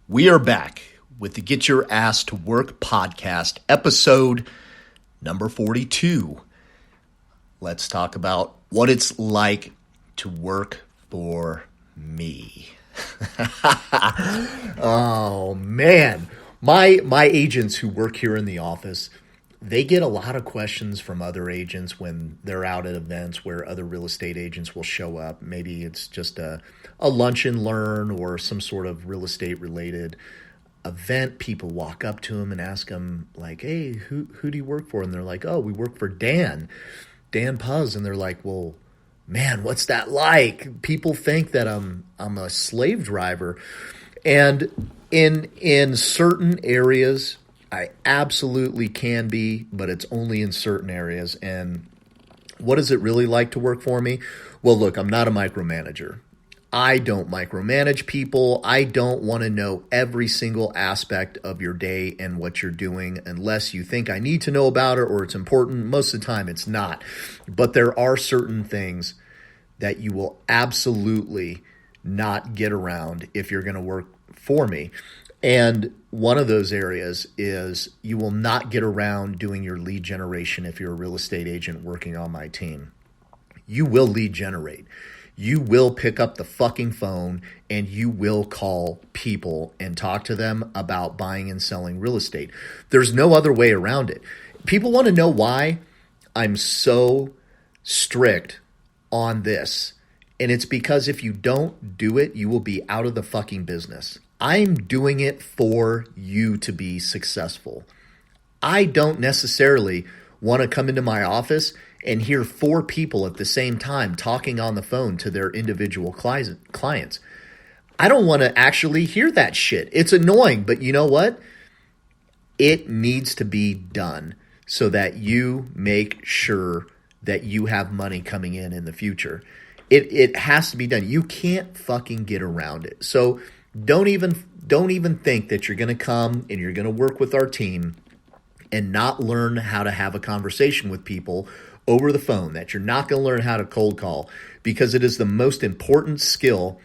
We are back with the Get Your Ass to Work podcast, episode number 42. Let's talk about what it's like to work for me. Oh, man. My agents who work here in the office, they get a lot of questions from other agents when they're out at events where other real estate agents will show up. Maybe it's just a lunch and learn or some sort of real estate related event. People walk up to them and ask them like, hey, who do you work for? And they're like, oh, we work for Dan Puz. And they're like, well, man, what's that like? People think that I'm a slave driver. And in certain areas, I absolutely can be, but it's only in certain areas. And what is it really like to work for me? Well, look, I'm not a micromanager. I don't micromanage people. I don't want to know every single aspect of your day and what you're doing unless you think I need to know about it or it's important. Most of the time it's not. But there are certain things that you will absolutely not get around if you're going to work for me. And one of those areas is you will not get around doing your lead generation if you're a real estate agent working on my team. You will lead generate. You will pick up the fucking phone and you will call people and talk to them about buying and selling real estate. There's no other way around it. People want to know why I'm so strict on this. And it's because if you don't do it, you will be out of the fucking business. I'm doing it for you to be successful. I don't necessarily want to come into my office and hear 4 people at the same time talking on the phone to their individual clients. I don't want to actually hear that shit. It's annoying, but you know what? It needs to be done so that you make sure that you have money coming in the future. It has to be done. You can't fucking get around it. So don't even think that you're going to come and you're going to work with our team and not learn how to have a conversation with people over the phone, that you're not going to learn how to cold call, because it is the most important skill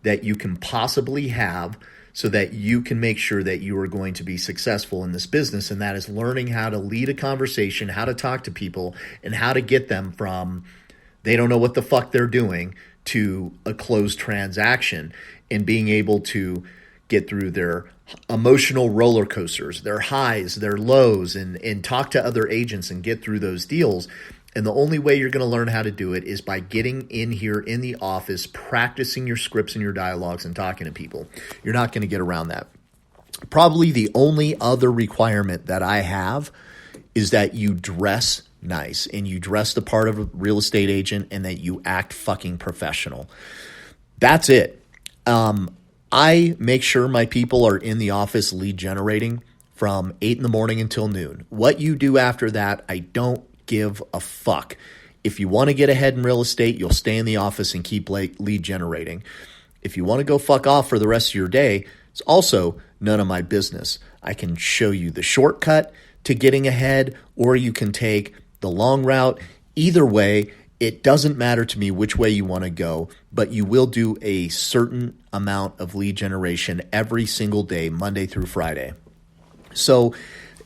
that you can possibly have so that you can make sure that you are going to be successful in this business. And that is learning how to lead a conversation, how to talk to people, and how to get them from they don't know what the fuck they're doing to a closed transaction, and being able to get through their emotional roller coasters, their highs, their lows, and talk to other agents and get through those deals. And the only way you're going to learn how to do it is by getting in here in the office, practicing your scripts and your dialogues and talking to people. You're not going to get around that. Probably the only other requirement that I have is that you dress nice and you dress the part of a real estate agent and that you act fucking professional. That's it. I make sure my people are in the office lead generating from 8 in the morning until noon. What you do after that, I don't give a fuck. If you want to get ahead in real estate, you'll stay in the office and keep lead generating. If you want to go fuck off for the rest of your day, it's also none of my business. I can show you the shortcut to getting ahead, or you can take the long route. Either way, it doesn't matter to me which way you want to go, but you will do a certain amount of lead generation every single day, Monday through Friday. So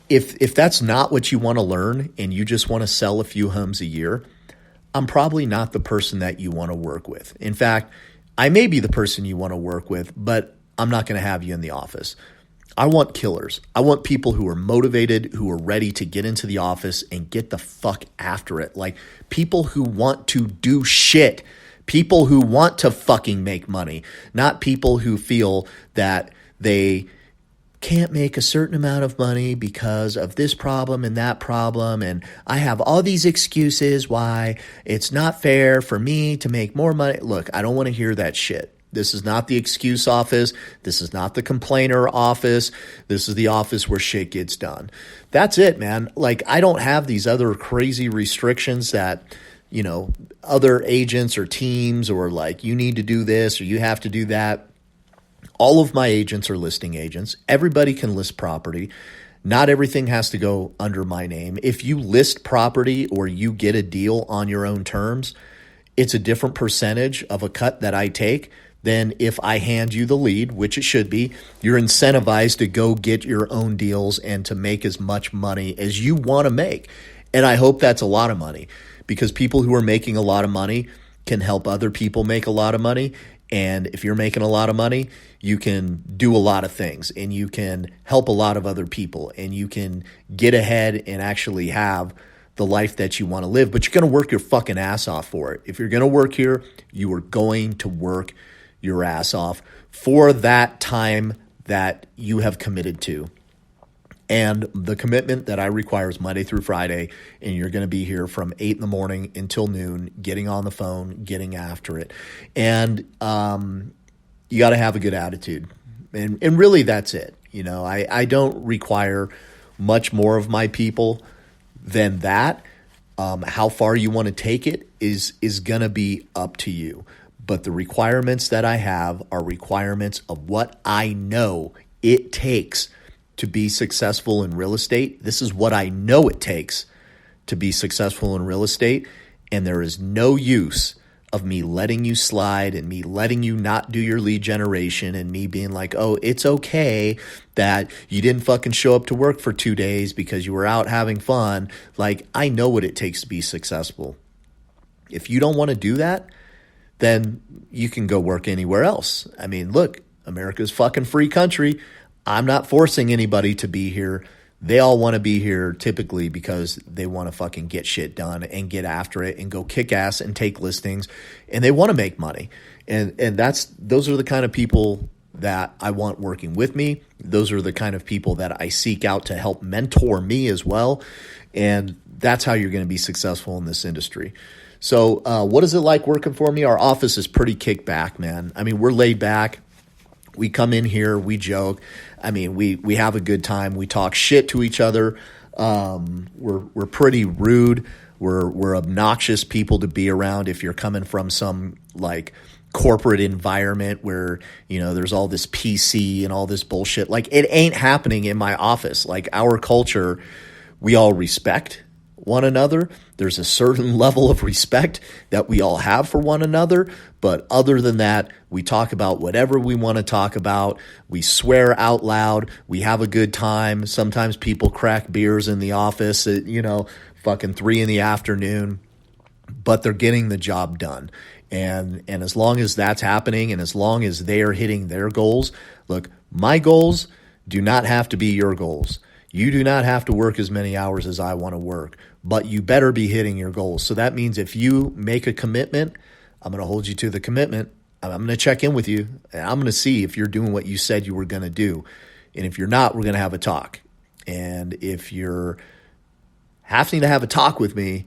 if that's not what you want to learn and you just want to sell a few homes a year, I'm probably not the person that you want to work with. In fact, I may be the person you want to work with, but I'm not going to have you in the office. I want killers. I want people who are motivated, who are ready to get into the office and get the fuck after it. Like people who want to do shit. People who want to fucking make money. Not people who feel that they can't make a certain amount of money because of this problem and that problem. And I have all these excuses why it's not fair for me to make more money. Look, I don't want to hear that shit. This is not the excuse office. This is not the complainer office. This is the office where shit gets done. That's it, man. Like, I don't have these other crazy restrictions that, you know, other agents or teams or like, you need to do this or you have to do that. All of my agents are listing agents. Everybody can list property. Not everything has to go under my name. If you list property or you get a deal on your own terms, it's a different percentage of a cut that I take then if I hand you the lead, which it should be, you're incentivized to go get your own deals and to make as much money as you want to make. And I hope that's a lot of money, because people who are making a lot of money can help other people make a lot of money. And if you're making a lot of money, you can do a lot of things and you can help a lot of other people and you can get ahead and actually have the life that you want to live. But you're going to work your fucking ass off for it. If you're going to work here, you are going to work your ass off for that time that you have committed to. And the commitment that I require is Monday through Friday, and you're going to be here from 8 in the morning until noon, getting on the phone, getting after it. And you got to have a good attitude. And really that's it. You know, I don't require much more of my people than that. How far you want to take it is going to be up to you. But the requirements that I have are requirements of what I know it takes to be successful in real estate. This is what I know it takes to be successful in real estate. And there is no use of me letting you slide and me letting you not do your lead generation and me being like, oh, it's okay that you didn't fucking show up to work for 2 days because you were out having fun. Like, I know what it takes to be successful. If you don't want to do that, then you can go work anywhere else. I mean, look, America's fucking free country. I'm not forcing anybody to be here. They all want to be here typically because they want to fucking get shit done and get after it and go kick ass and take listings, and they want to make money. And those are the kind of people that I want working with me. Those are the kind of people that I seek out to help mentor me as well. And that's how you're going to be successful in this industry. So what is it like working for me? Our office is pretty kicked back, man. I mean, we're laid back. We come in here, we joke. I mean, we have a good time. We talk shit to each other. We're pretty rude. We're obnoxious people to be around if you're coming from some like corporate environment where, you know, there's all this PC and all this bullshit. Like, it ain't happening in my office. Like, our culture, we all respect one another. There's a certain level of respect that we all have for one another. But other than that, we talk about whatever we want to talk about. We swear out loud. We have a good time. Sometimes people crack beers in the office at, fucking 3 p.m, but they're getting the job done. And as long as that's happening and as long as they are hitting their goals, look, my goals do not have to be your goals. You do not have to work as many hours as I want to work, but you better be hitting your goals. So that means if you make a commitment, I'm going to hold you to the commitment. I'm going to check in with you, and I'm going to see if you're doing what you said you were going to do. And if you're not, we're going to have a talk. And if you're having to have a talk with me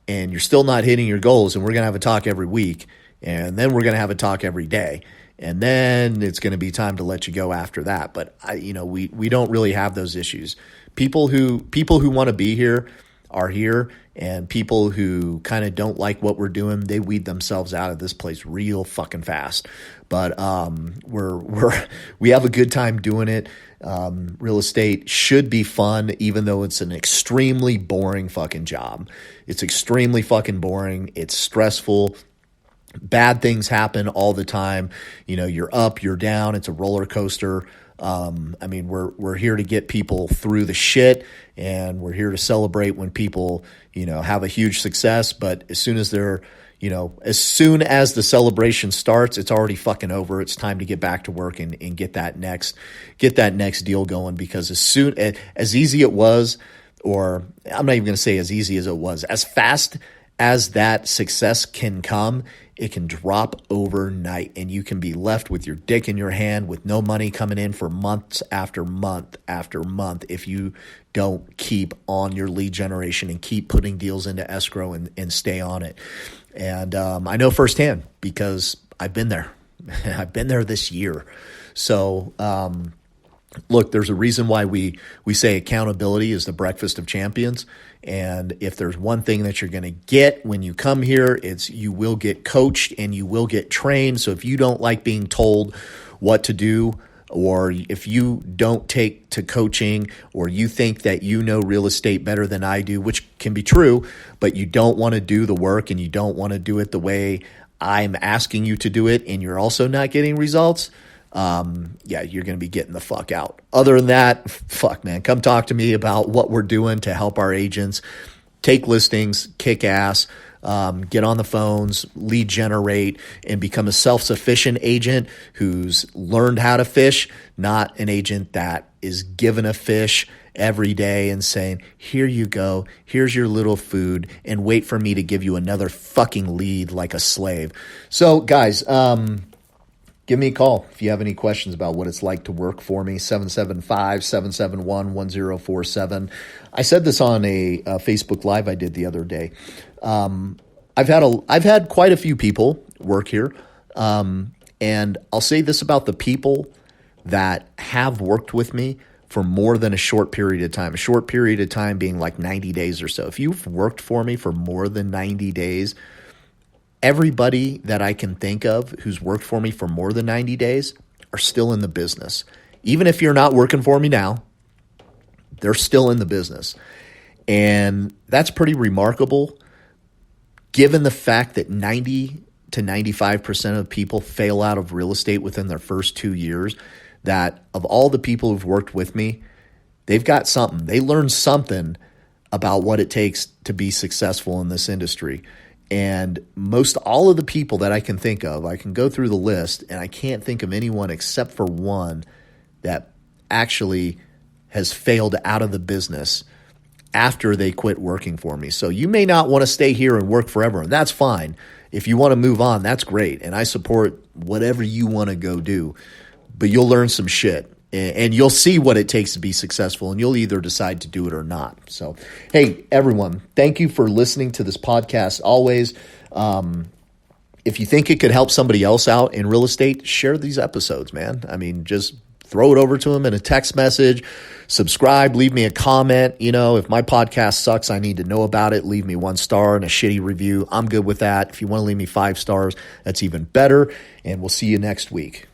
and you're still not hitting your goals, and we're going to have a talk every week, and then we're going to have a talk every day. And then it's going to be time to let you go after that. But we don't really have those issues. People who want to be here are here, and people who kind of don't like what we're doing, they weed themselves out of this place real fucking fast. But we have a good time doing it. Real estate should be fun, even though it's an extremely boring fucking job. It's extremely fucking boring. It's stressful. Bad things happen all the time. You're up, you're down. It's a roller coaster. We're here to get people through the shit, and we're here to celebrate when people, have a huge success. But as soon as the celebration starts, it's already fucking over. It's time to get back to work and get that next deal going, because as easy it was, or I'm not even going to say as easy as it was, as fast as that success can come, it can drop overnight, and you can be left with your dick in your hand with no money coming in for months after month after month if you don't keep on your lead generation and keep putting deals into escrow and stay on it. And I know firsthand, because I've been there. I've been there this year. So look, there's a reason why we say accountability is the breakfast of champions. And if there's one thing that you're going to get when you come here, it's you will get coached and you will get trained. So if you don't like being told what to do, or if you don't take to coaching, or you think that you know real estate better than I do, which can be true, but you don't want to do the work and you don't want to do it the way I'm asking you to do it and you're also not getting results, yeah, you're going to be getting the fuck out. Other than that, fuck, man, come talk to me about what we're doing to help our agents take listings, kick ass, get on the phones, lead generate, and become a self-sufficient agent who's learned how to fish, not an agent that is given a fish every day and saying, here you go, here's your little food, and wait for me to give you another fucking lead like a slave. So, guys, give me a call if you have any questions about what it's like to work for me, 775-771-1047. I said this on a Facebook Live I did the other day. I've had quite a few people work here, and I'll say this about the people that have worked with me for more than a short period of time, a short period of time being like 90 days or so. If you've worked for me for more than 90 days, everybody that I can think of who's worked for me for more than 90 days are still in the business. Even if you're not working for me now, they're still in the business. And that's pretty remarkable given the fact that 90 to 95% of people fail out of real estate within their first 2 years, that of all the people who've worked with me, they've got something. They learned something about what it takes to be successful in this industry. And most all of the people that I can think of, I can go through the list, and I can't think of anyone except for one that actually has failed out of the business after they quit working for me. So you may not want to stay here and work forever, and that's fine. If you want to move on, that's great. And I support whatever you want to go do. But you'll learn some shit, and you'll see what it takes to be successful, and you'll either decide to do it or not. So, hey, everyone, thank you for listening to this podcast always. If you think it could help somebody else out in real estate, share these episodes, man. I mean, just throw it over to them in a text message, subscribe, leave me a comment. You know, if my podcast sucks, I need to know about it. Leave me 1 star and a shitty review. I'm good with that. If you want to leave me 5 stars, that's even better. And we'll see you next week.